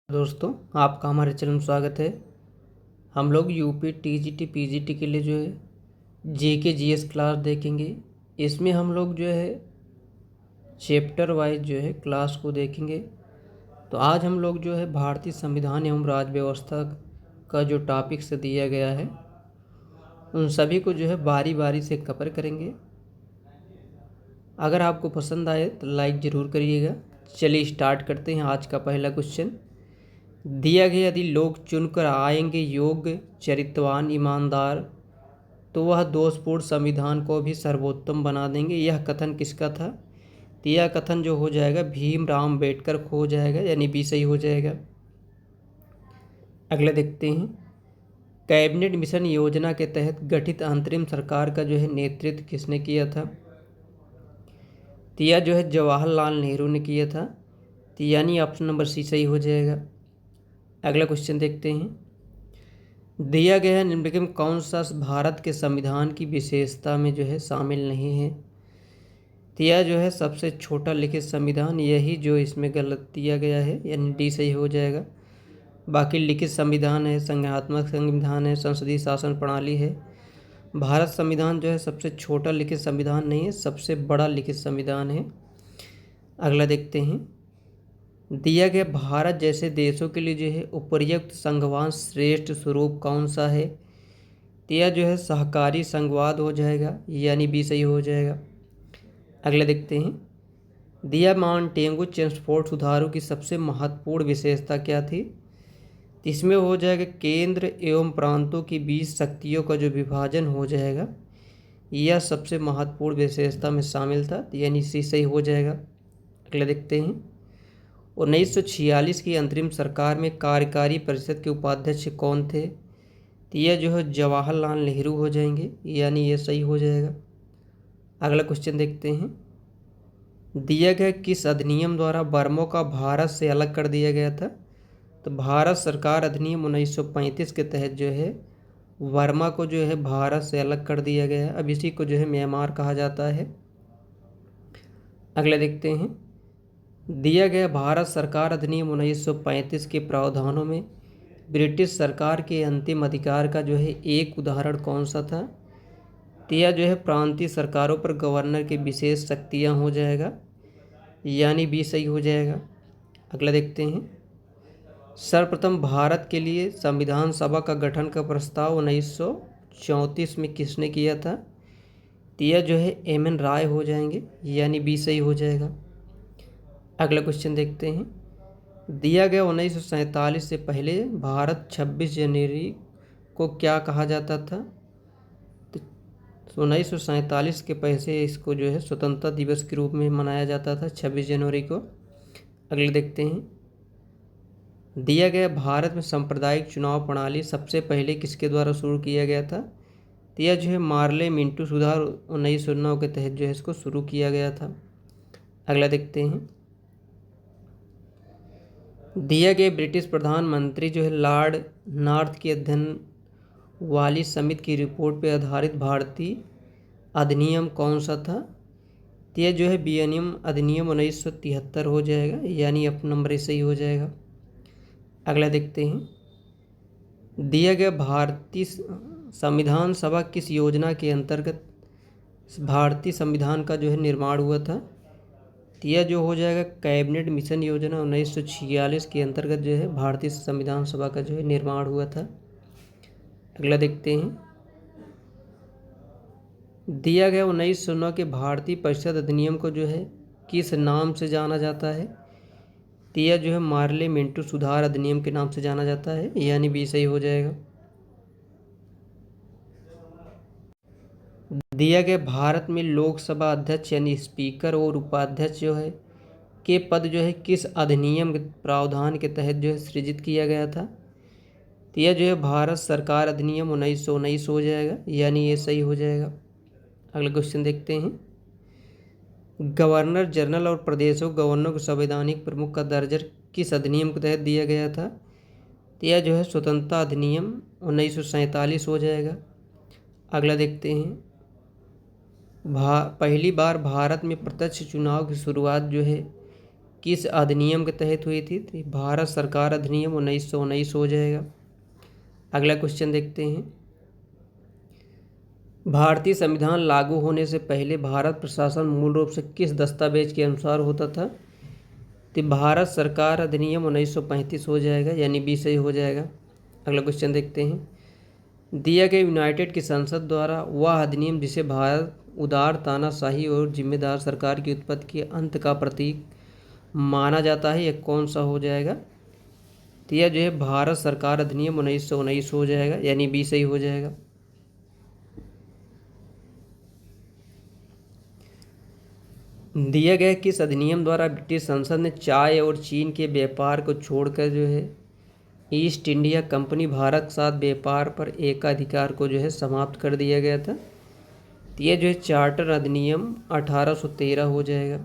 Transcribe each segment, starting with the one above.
दोस्तों, आपका हमारे चैनल में स्वागत है। हम लोग यूपी टीजीटी पीजीटी के लिए जो है जीके जीएस क्लास देखेंगे। इसमें हम लोग जो है चैप्टर वाइज जो है क्लास को देखेंगे। तो आज हम लोग जो है भारतीय संविधान एवं राज्य व्यवस्था का जो टॉपिक से दिया गया है उन सभी को जो है बारी बारी से कवर करेंगे। अगर आपको पसंद आए तो लाइक ज़रूर करिएगा। चलिए स्टार्ट करते हैं। आज का पहला क्वेश्चन दिया गया, यदि लोग चुनकर आएंगे योग्य, चरित्रवान, ईमानदार, तो वह दोषपूर्ण संविधान को भी सर्वोत्तम बना देंगे। यह कथन किसका था? तो यह कथन जो हो जाएगा भीमराव अम्बेडकर को हो जाएगा, यानी बी सही हो जाएगा। अगला देखते हैं, कैबिनेट मिशन योजना के तहत गठित अंतरिम सरकार का जो है नेतृत्व किसने किया था? तो यह जो है जवाहरलाल नेहरू ने किया था। तो यानी ऑप्शन नंबर सी सही हो जाएगा। अगला क्वेश्चन देखते हैं, दिया गया निम्नलिखित में कौन सा भारत के संविधान की विशेषता में जो है शामिल नहीं है? तो यह जो है सबसे छोटा लिखित संविधान, यही जो इसमें गलत दिया गया है, यानी डी सही हो जाएगा। बाकी लिखित संविधान है, संज्ञानात्मक संविधान है, संसदीय शासन प्रणाली है। भारत संविधान जो है सबसे छोटा लिखित संविधान नहीं है, सबसे बड़ा लिखित संविधान है। अगला देखते हैं, दिया गया भारत जैसे देशों के लिए जो है उपर्युक्त संघवाद श्रेष्ठ स्वरूप कौन सा है? तो यह जो है सहकारी संघवाद हो जाएगा, यानी बी सही हो जाएगा। अगला देखते हैं, दिया माउंटेगू चेम्सफोर्ड सुधारों की सबसे महत्वपूर्ण विशेषता क्या थी? इसमें हो जाएगा केंद्र एवं प्रांतों के बीच शक्तियों का जो विभाजन हो जाएगा, यह सबसे महत्वपूर्ण विशेषता में शामिल था, यानी सी सही हो जाएगा। अगला देखते हैं, 1946 की अंतरिम सरकार में कार्यकारी परिषद के उपाध्यक्ष कौन थे? तो यह जो है जवाहरलाल नेहरू हो जाएंगे, यानी ये सही हो जाएगा। अगला क्वेश्चन देखते हैं, दिया गया किस अधिनियम द्वारा वर्मों का भारत से अलग कर दिया गया था? तो भारत सरकार अधिनियम 1935 के तहत जो है वर्मा को जो है भारत से अलग कर दिया गया है। अब इसी को जो है म्यांमार कहा जाता है। अगला देखते हैं, दिया गया भारत सरकार अधिनियम 1935 के प्रावधानों में ब्रिटिश सरकार के अंतिम अधिकार का जो है एक उदाहरण कौन सा था? तो यह जो है प्रांतीय सरकारों पर गवर्नर की विशेष शक्तियाँ हो जाएगा, यानी बी सही हो जाएगा। अगला देखते हैं, सर्वप्रथम भारत के लिए संविधान सभा का गठन का प्रस्ताव 1934 में किसने किया था? तो यह जो है एम एन राय हो जाएंगे, यानी बी सही हो जाएगा। अगला क्वेश्चन देखते हैं, दिया गया 1947 से पहले भारत 26 जनवरी को क्या कहा जाता था? तो 1947 के पहले इसको जो है स्वतंत्रता दिवस के रूप में मनाया जाता था, 26 जनवरी को। अगले देखते हैं, दिया गया भारत में सांप्रदायिक चुनाव प्रणाली सबसे पहले किसके द्वारा शुरू किया गया था? तो यह जो है मार्ले मिंटू सुधार 1909 के तहत जो है इसको शुरू किया गया था। अगला देखते हैं, दिया गया ब्रिटिश प्रधानमंत्री जो है लॉर्ड नॉर्थ की अध्ययन वाली समिति की रिपोर्ट पर आधारित भारतीय अधिनियम कौन सा था? तो यह जो है विनियम अधिनियम 1973 हो जाएगा, यानी अपना नंबर सही हो जाएगा। अगला देखते हैं, दिया गया भारतीय संविधान सभा किस योजना के अंतर्गत भारतीय संविधान का जो है निर्माण हुआ था? तो यह जो हो जाएगा कैबिनेट मिशन योजना 1946 के अंतर्गत जो है भारतीय संविधान सभा का जो है निर्माण हुआ था। अगला देखते हैं, दिया गया 1909 के भारतीय परिषद अधिनियम को जो है किस नाम से जाना जाता है? तो यह जो है मार्ले मिंटू सुधार अधिनियम के नाम से जाना जाता है, यानी बी सही हो जाएगा। दिया गया भारत में लोकसभा अध्यक्ष यानी स्पीकर और उपाध्यक्ष जो है के पद जो है किस अधिनियम के प्रावधान के तहत जो है सृजित किया गया था? तो यह जो है भारत सरकार अधिनियम 1919 हो जाएगा, यानी ये सही हो जाएगा। अगला क्वेश्चन देखते हैं, गवर्नर जनरल और प्रदेशों गवर्नर को संवैधानिक प्रमुख का दर्जा किस अधिनियम के तहत दिया गया था? तो यह जो है स्वतंत्रता अधिनियम 1947 हो जाएगा। अगला देखते हैं, पहली बार भारत में प्रत्यक्ष चुनाव की शुरुआत जो है किस अधिनियम के तहत हुई थी? तो भारत सरकार अधिनियम 1919 हो जाएगा। अगला क्वेश्चन देखते हैं। भारतीय संविधान लागू होने से पहले भारत प्रशासन मूल रूप से किस दस्तावेज के अनुसार होता था? तो भारत सरकार अधिनियम 1935 हो जाएगा, यानी बी सही हो जाएगा। अगला क्वेश्चन देखते हैं। दिया गया यूनाइटेड की संसद द्वारा वह अधिनियम जिसे भारत उदार तानाशाही और जिम्मेदार सरकार की उत्पत्ति के अंत का प्रतीक माना जाता है, यह कौन सा हो जाएगा? तो यह जो है भारत सरकार अधिनियम 1919 हो जाएगा, यानी बी सही हो जाएगा। दिया गया किस अधिनियम द्वारा ब्रिटिश संसद ने चाय और चीन के व्यापार को छोड़कर जो है ईस्ट इंडिया कंपनी भारत के साथ व्यापार पर एकाधिकार को जो है समाप्त कर दिया गया था? तो यह जो है चार्टर अधिनियम 1813 हो जाएगा।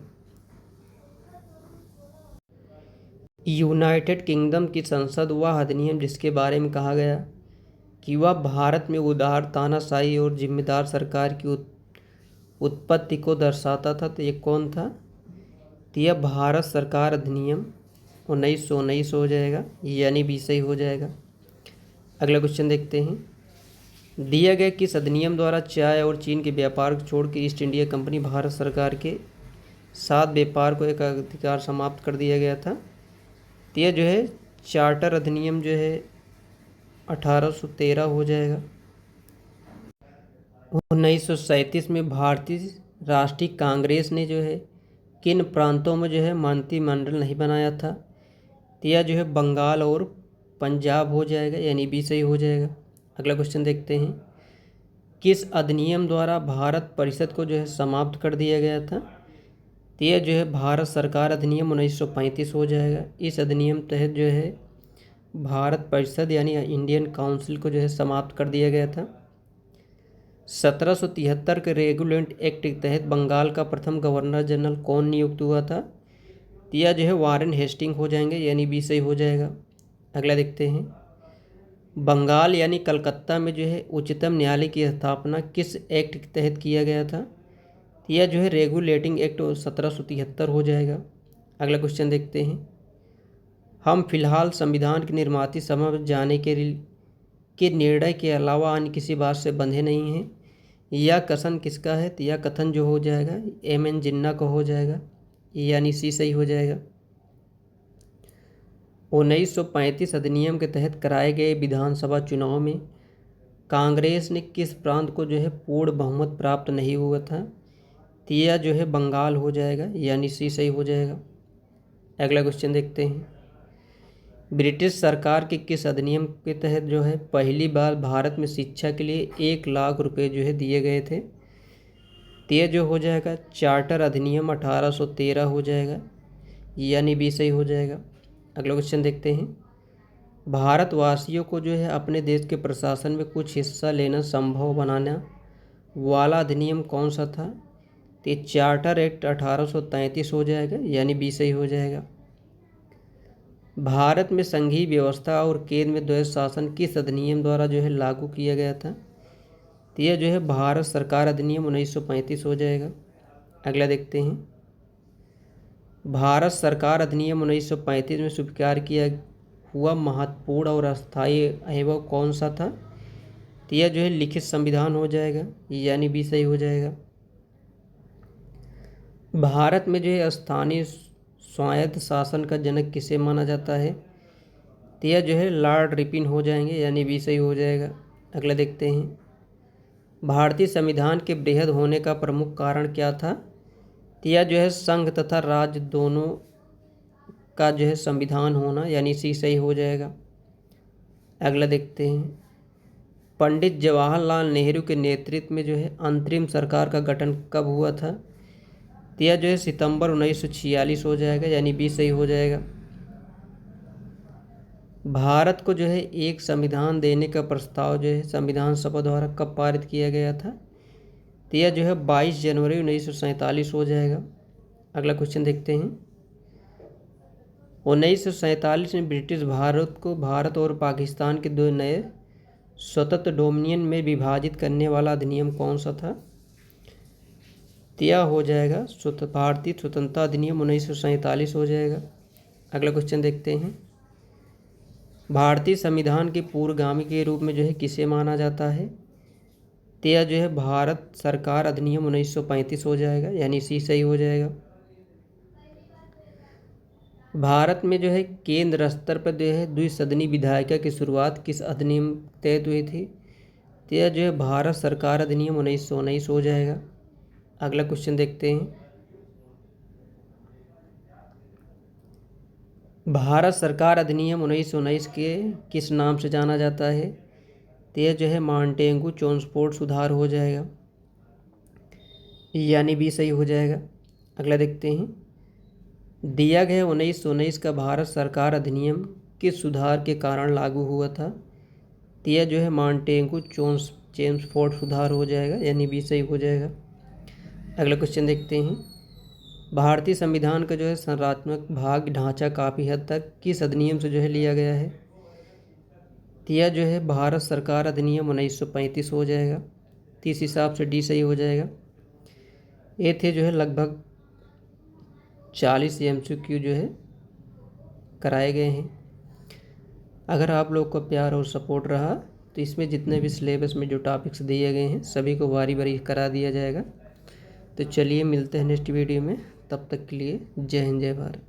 यूनाइटेड किंगडम की संसद वह अधिनियम जिसके बारे में कहा गया कि वह भारत में उदार तानाशाही और जिम्मेदार सरकार की उत्पत्ति को दर्शाता था, तो ये कौन था? तो यह भारत सरकार अधिनियम 1919 हो जाएगा, यानी बी सही हो जाएगा। अगला क्वेश्चन देखते हैं। दिया गया किस अधिनियम द्वारा चाय और चीन के व्यापार को छोड़ के ईस्ट इंडिया कंपनी भारत सरकार के साथ व्यापार को एक अधिकार समाप्त कर दिया गया था? तो यह जो है चार्टर अधिनियम जो है 1813 हो जाएगा। 1937 में भारतीय राष्ट्रीय कांग्रेस ने जो है किन प्रांतों में जो है मंत्रिमंडल नहीं बनाया था? तो यह जो है बंगाल और पंजाब हो जाएगा, यानी बी सही हो जाएगा। अगला क्वेश्चन देखते हैं। किस अधिनियम द्वारा भारत परिषद को जो है समाप्त कर दिया गया था? तो यह जो है भारत सरकार अधिनियम 1935 हो जाएगा। इस अधिनियम तहत जो है भारत परिषद यानी इंडियन काउंसिल को जो है समाप्त कर दिया गया था। 1773 के रेगुलेट एक्ट के तहत बंगाल का प्रथम गवर्नर जनरल कौन नियुक्त हुआ था? तो यह जो है वारेन हेस्टिंग हो जाएंगे, यानी बी सही हो जाएगा। अगला देखते हैं। बंगाल यानी कलकत्ता में जो है उच्चतम न्यायालय की स्थापना किस एक्ट के तहत किया गया था? तो यह जो है रेगुलेटिंग एक्ट 1773 हो जाएगा। अगला क्वेश्चन देखते हैं। हम फिलहाल संविधान के निर्माती सभा में जाने के निर्णय के अलावा अन्य किसी बात से बंधे नहीं हैं। यह कथन किसका है? तो यह कथन जो हो जाएगा एम.एन. जिन्ना का हो जाएगा, यानी सी सही हो जाएगा। 1935 अधिनियम के तहत कराए गए विधानसभा चुनाव में कांग्रेस ने किस प्रांत को जो है पूर्ण बहुमत प्राप्त नहीं हुआ था? तो यह जो है बंगाल हो जाएगा, यानी सी सही हो जाएगा। अगला क्वेश्चन देखते हैं। ब्रिटिश सरकार के किस अधिनियम के तहत जो है पहली बार भारत में शिक्षा के लिए 1 लाख रुपए जो है दिए गए थे? तो यह जो हो जाएगा चार्टर अधिनियम 1813 हो जाएगा, यानी बी सही हो जाएगा। अगला क्वेश्चन देखते हैं। भारतवासियों को जो है अपने देश के प्रशासन में कुछ हिस्सा लेना संभव बनाना वाला अधिनियम कौन सा था? तो ये चार्टर एक्ट 1833 हो जाएगा, यानी बी सही हो जाएगा। भारत में संघीय व्यवस्था और केंद्र में द्वैध शासन किस अधिनियम द्वारा जो है लागू किया गया था? तो यह जो है भारत सरकार अधिनियम 1935 हो जाएगा। अगला देखते हैं। भारत सरकार अधिनियम 1935 में स्वीकार किया हुआ महत्वपूर्ण और अस्थायी एवं कौन सा था? तो यह जो है लिखित संविधान हो जाएगा, यानी बी सही हो जाएगा। भारत में जो है स्थानीय स्वायत्त शासन का जनक किसे माना जाता है? तो यह जो है लॉर्ड रिपन हो जाएंगे, यानी बी सही हो जाएगा। अगला देखते हैं। भारतीय संविधान के बृहद होने का प्रमुख कारण क्या था? तो यह जो है संघ तथा राज्य दोनों का जो है संविधान होना, यानी सी सही हो जाएगा। अगला देखते हैं। पंडित जवाहरलाल नेहरू के नेतृत्व में जो है अंतरिम सरकार का गठन कब हुआ था? तो यह जो है सितंबर 1946 हो जाएगा, यानी बी सही हो जाएगा। भारत को जो है एक संविधान देने का प्रस्ताव जो है संविधान सभा द्वारा कब पारित किया गया था? तो यह जो है 22 जनवरी 1947 हो जाएगा। अगला क्वेश्चन देखते हैं। 1947 में ब्रिटिश भारत को भारत और पाकिस्तान के 2 नए स्वतंत्र डोमिनियन में विभाजित करने वाला अधिनियम कौन सा था? तिया हो जाएगा भारतीय स्वतंत्रता अधिनियम 1947 हो जाएगा। अगला क्वेश्चन देखते हैं। भारतीय संविधान के पूर्वगामी के रूप में जो है किसे माना जाता है? तिया जो है भारत सरकार अधिनियम 1935 हो जाएगा, यानी सी सही हो जाएगा। भारत में जो है केंद्र स्तर पर जो है द्विसदनी विधायिका की शुरुआत किस अधिनियम तहत हुई थी? तो यह जो है भारत सरकार अधिनियम 1919 हो जाएगा। अगला क्वेश्चन देखते हैं। भारत सरकार अधिनियम 1919 के किस नाम से जाना जाता है? तो यह जो है मॉन्टेगू चोम्स्फोर्ड सुधार हो जाएगा, यानी भी सही हो जाएगा। अगला देखते हैं। दिया गया 1919 का भारत सरकार अधिनियम किस सुधार के कारण लागू हुआ था? तो यह जो है मॉन्टेगू चेम्स्फोर्ड सुधार हो जाएगा, यानी भी सही हो जाएगा। अगला क्वेश्चन देखते हैं। भारतीय संविधान का जो है संरचनात्मक भाग ढांचा काफ़ी हद तक किस अधिनियम से जो है लिया गया है? तो यह जो है भारत सरकार अधिनियम 1935 हो जाएगा। तो इस हिसाब से डी सही हो जाएगा। ये थे जो है लगभग 40 MCQ जो है कराए गए हैं। अगर आप लोग का प्यार और सपोर्ट रहा तो इसमें जितने भी सिलेबस में जो टॉपिक्स दिए गए हैं सभी को बारी बारी करा दिया जाएगा। तो चलिए मिलते हैं नेक्स्ट वीडियो में, तब तक के लिए जय हिंद जय भारत।